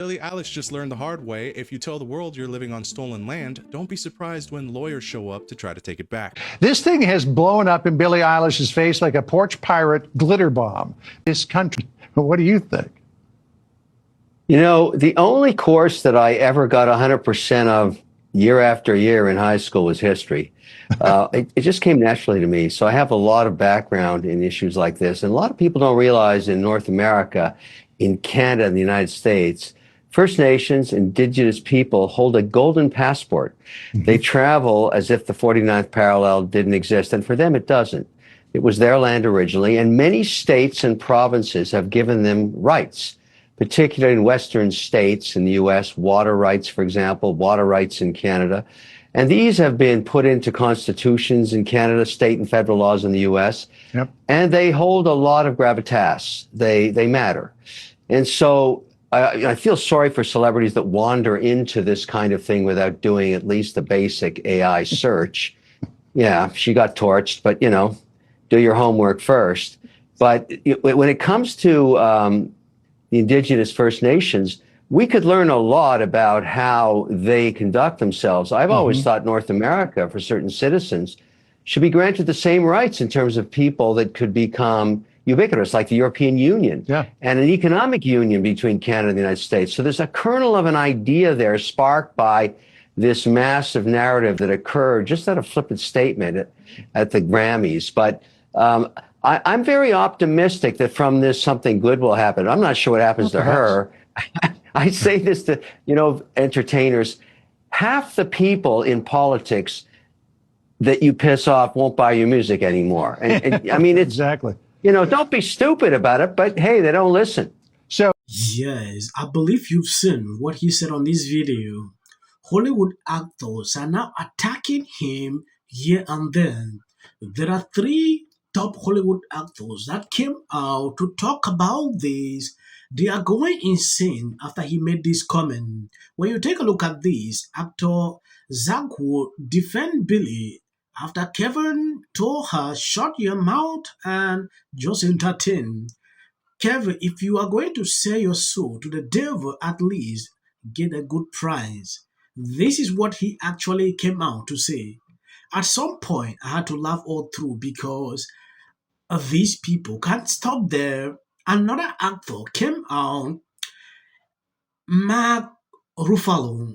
Billie Eilish just learned the hard way, if you tell the world you're living on stolen land, don't be surprised when lawyers show up to try to take it back. This thing has blown up in Billie Eilish's face like a porch pirate glitter bomb. This country, what do you think? You know, the only course that I ever got 100% of year after year in high school was history. It just came naturally to me. So I have a lot of background in issues like this. And a lot of people don't realize in North America, in Canada, and the United States, First Nations, Indigenous people hold a golden passport. They travel as if the 49th parallel didn't exist. And for them, it doesn't. It was their land originally. And many states and provinces have given them rights, particularly in Western states in the U.S., water rights, for example, water rights in Canada. And these have been put into constitutions in Canada, state and federal laws in the U.S. Yep. And they hold a lot of gravitas. They matter. And so I feel sorry for celebrities that wander into this kind of thing without doing at least the basic AI search. Yeah, she got torched, but, you know, do your homework first. But when it comes to the Indigenous First Nations, we could learn a lot about how they conduct themselves. I've always thought North America, for certain citizens, should be granted the same rights in terms of people that could become ubiquitous, like the European Union, and an economic union between Canada and the United States. So there's a kernel of an idea there sparked by this massive narrative that occurred just at a flippant statement at the Grammys. But I'm very optimistic that from this something good will happen. I'm not sure what happens to her. I say this to, you know, entertainers. Half the people in politics that you piss off won't buy your music anymore. And I mean, it's exactly. You know, don't be stupid about it, but hey, they don't listen. So, yes, I believe you've seen what he said on this video. Hollywood actors are now attacking him here and then. There are 3 top Hollywood actors that came out to talk about this. They are going insane after he made this comment. When you take a look at this, actor Zach would defend Billie after Kevin told her, shut your mouth and just entertain. Kevin, if you are going to sell your soul to the devil, at least get a good price. This is what he actually came out to say. At some point, I had to laugh all through because these people can't stop there. Another actor came out, Maher Ruffalo,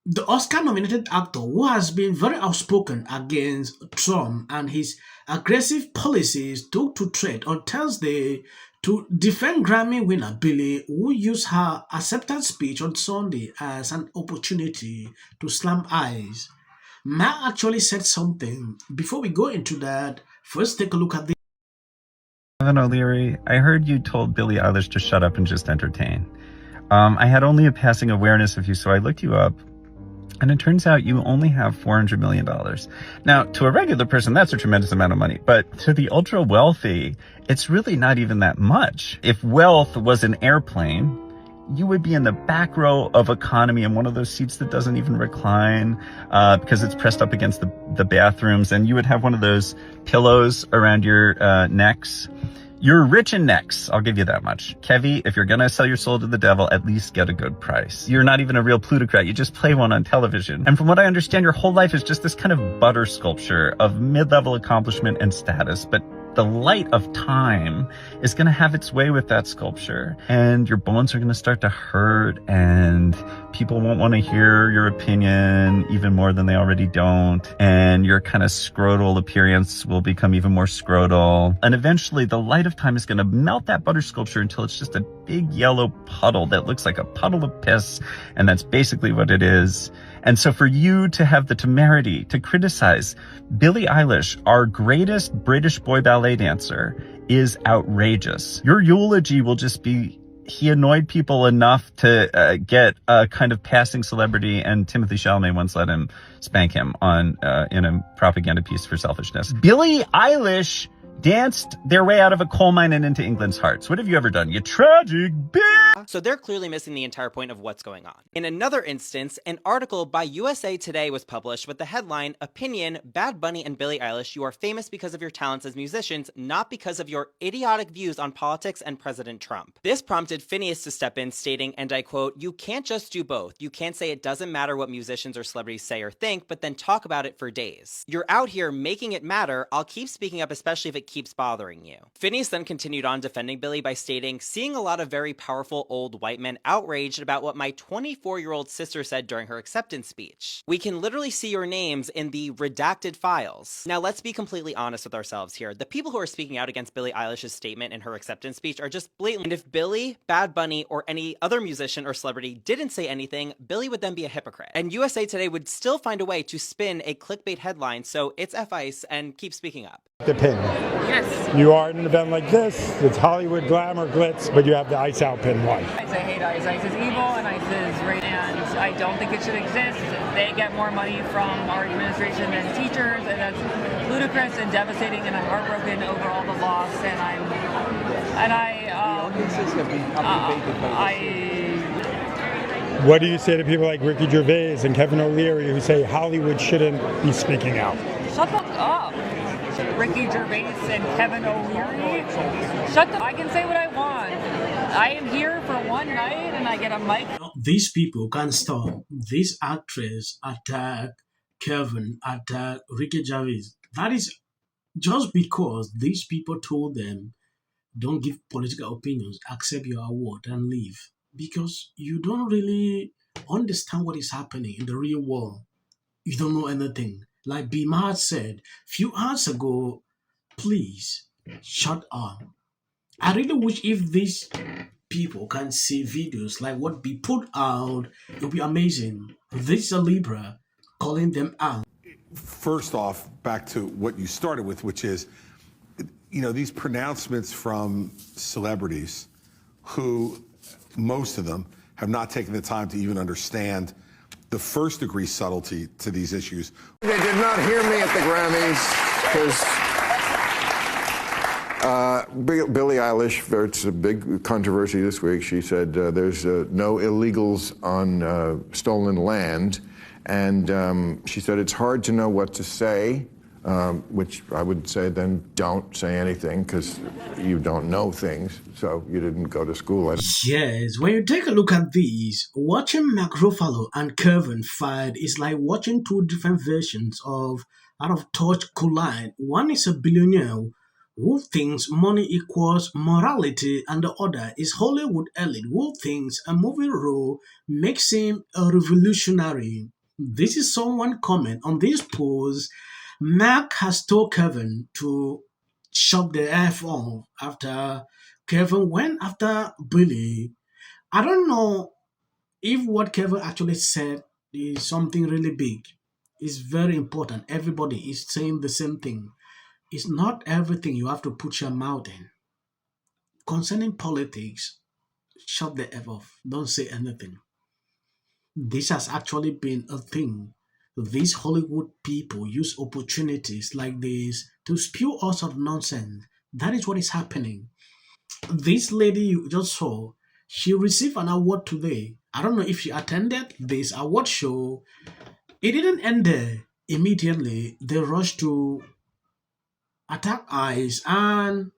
the Oscar-nominated actor who has been very outspoken against Trump and his aggressive policies, took to thread on Thursday to defend Grammy winner Billie, who used her acceptance speech on Sunday as an opportunity to slam eyes. Maher actually said something. Before we go into that, first take a look at this. Evan O'Leary, I heard you told Billie Eilish to shut up and just entertain. I had only a passing awareness of you, so I looked you up. And it turns out you only have $400 million. Now, to a regular person, that's a tremendous amount of money. But to the ultra wealthy, it's really not even that much. If wealth was an airplane, you would be in the back row of economy in one of those seats that doesn't even recline because it's pressed up against the bathrooms. And you would have one of those pillows around your necks. You're rich in necks, I'll give you that much. Kevy, if you're gonna sell your soul to the devil, at least get a good price. You're not even a real plutocrat, you just play one on television. And from what I understand, your whole life is just this kind of butter sculpture of mid-level accomplishment and status, but the light of time is going to have its way with that sculpture, and your bones are going to start to hurt, and people won't want to hear your opinion even more than they already don't, and your kind of scrotal appearance will become even more scrotal, and eventually the light of time is going to melt that butter sculpture until it's just a big yellow puddle that looks like a puddle of piss, and that's basically what it is. And so for you to have the temerity to criticize Billie Eilish, our greatest British boy ballet dancer, is outrageous. Your eulogy will just be, he annoyed people enough to get a kind of passing celebrity, and Timothy Chalamet once let him spank him on in a propaganda piece for selfishness. Billie Eilish danced their way out of a coal mine and into England's hearts. What have you ever done, you tragic bitch? So they're clearly missing the entire point of what's going on. In another instance, an article by USA Today was published with the headline, "Opinion, Bad Bunny and Billie Eilish, you are famous because of your talents as musicians, not because of your idiotic views on politics and President Trump." This prompted Phineas to step in, stating, and I quote, "You can't just do both. You can't say it doesn't matter what musicians or celebrities say or think, but then talk about it for days. You're out here making it matter. I'll keep speaking up, especially if it keeps bothering you." Phineas then continued on defending Billie by stating, "Seeing a lot of very powerful old white men outraged about what my 24-year-old sister said during her acceptance speech. We can literally see your names in the redacted files." Now let's be completely honest with ourselves here. The people who are speaking out against Billie Eilish's statement in her acceptance speech are just blatant. And if Billie, Bad Bunny, or any other musician or celebrity didn't say anything, Billie would then be a hypocrite. And USA Today would still find a way to spin a clickbait headline, so it's F-Ice and keep speaking up. The pin. Yes. You are at an event like this, it's Hollywood glamour glitz, but you have the ice out pin. Why? I hate ICE. ICE is evil and ICE is right, and I don't think it should exist. They get more money from our administration than teachers, and that's ludicrous and devastating, and I'm heartbroken over all the loss, What do you say to people like Ricky Gervais and Kevin O'Leary who say Hollywood shouldn't be speaking out? Shut the fuck up. Ricky Gervais and Kevin O'Leary. I can say what I want. I am here for one night and I get a mic. These people can't stop. This actress attack Kevin, attack Ricky Gervais. That is just because these people told them, don't give political opinions, accept your award and leave. Because you don't really understand what is happening in the real world. You don't know anything. Like Maher said few hours ago, please shut up. I really wish if these people can see videos like what we put out, it would be amazing. This is a Libra calling them out. First off, back to what you started with, which is, these pronouncements from celebrities who, most of them, have not taken the time to even understand the first degree subtlety to these issues. They did not hear me at the Grammys because Billie Eilish, it's a big controversy this week. She said there's no illegals on stolen land. And she said it's hard to know what to say, which I would say then don't say anything because you don't know things, so you didn't go to school. Yes, when you take a look at these, watching Maher Ruffalo and Kevin fight is like watching two different versions of out of touch collide. One is a billionaire who thinks money equals morality, and the other is Hollywood elite who thinks a movie role makes him a revolutionary. This is someone comment on this post. Mac has told Kevin to shut the F off after Kevin went after Billie. I don't know if what Kevin actually said is something really big. It's very important. Everybody is saying the same thing. It's not everything you have to put your mouth in. Concerning politics, shut the F off. Don't say anything. This has actually been a thing. These Hollywood people use opportunities like this to spew all sorts of nonsense. That is what is happening. This lady you just saw, she received an award today. I don't know if she attended this award show. It didn't end there. Immediately, they rushed to attack ICE and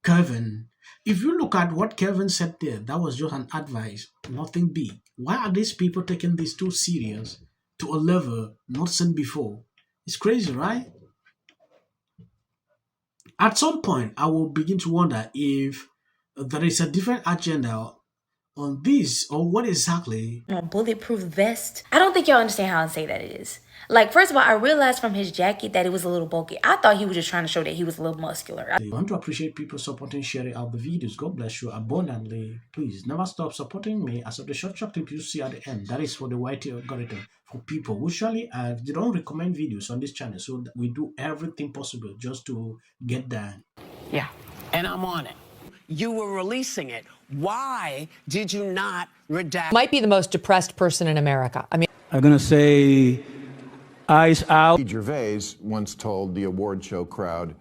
Kevin. If you look at what Kevin said there, that was just an advice, nothing big. Why are these people taking this too serious to a level not seen before? It's crazy, right? At some point, I will begin to wonder if there is a different agenda on this or what exactly. Bulletproof vest. I don't think y'all understand how insane that is. Like, first of all, I realized from his jacket that it was a little bulky. I thought he was just trying to show that he was a little muscular. I want to appreciate people supporting, sharing out the videos. God bless you abundantly. Please never stop supporting me. As of the short clip you see at the end, that is for the YT algorithm. For people who usually they don't recommend videos on this channel, so we do everything possible just to get that. Yeah, and I'm on it. You were releasing it. Why did you not redact? Might be the most depressed person in America. I mean, I'm gonna say, eyes out. Gervais once told the award show crowd,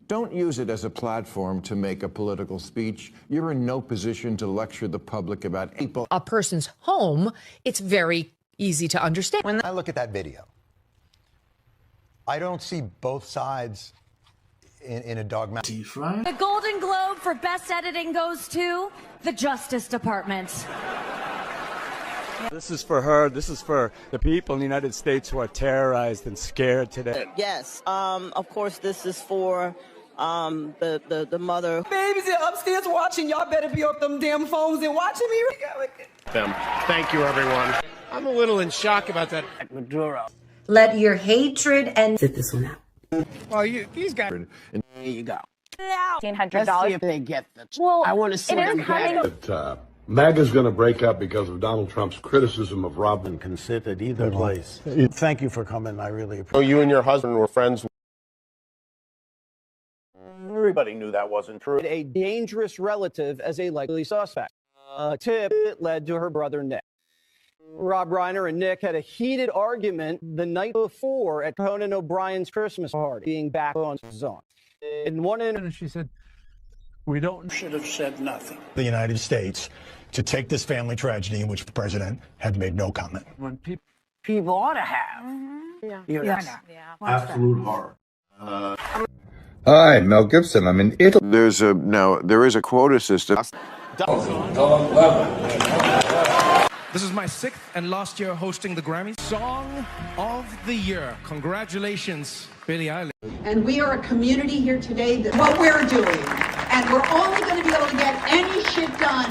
Don't use it as a platform to make a political speech. You're in no position to lecture the public about people. A person's home, it's very easy to understand. When I look at that video, I don't see both sides in a dogmatic. The Golden Globe for Best Editing goes to the Justice Department. This is for her. This is for the people in the United States who are terrorized and scared today. Yes. Of course, this is for the mother. Babies are upstairs watching. Y'all better be off them damn phones and watching me. Thank you, everyone. I'm a little in shock about that. Maduro. Let your hatred and Sit this one out. Well, he's got. There you go. $1,500. Let's see if they get the. Well, I want to see them get it. MAGA's going to break up because of Donald Trump's criticism of Robin. Can sit at either place. Thank you for coming. I really appreciate it. So you and your husband were friends. Everybody knew that wasn't true. A dangerous relative as a likely suspect. A tip that led to her brother Nick. Rob Reiner and Nick had a heated argument the night before at Conan O'Brien's Christmas party, being back on his own. In one interview, she said, We should have said nothing. The United States to take this family tragedy in which the president had made no comment. When people ought to have. Yeah. Absolute horror. Hi, Mel Gibson. I'm in Italy. There is a quota system. This is my 6th and last year hosting the Grammys. Song of the Year. Congratulations, Billie Eilish. And we are a community here today that what we're doing, and we're only going to be able to get any shit done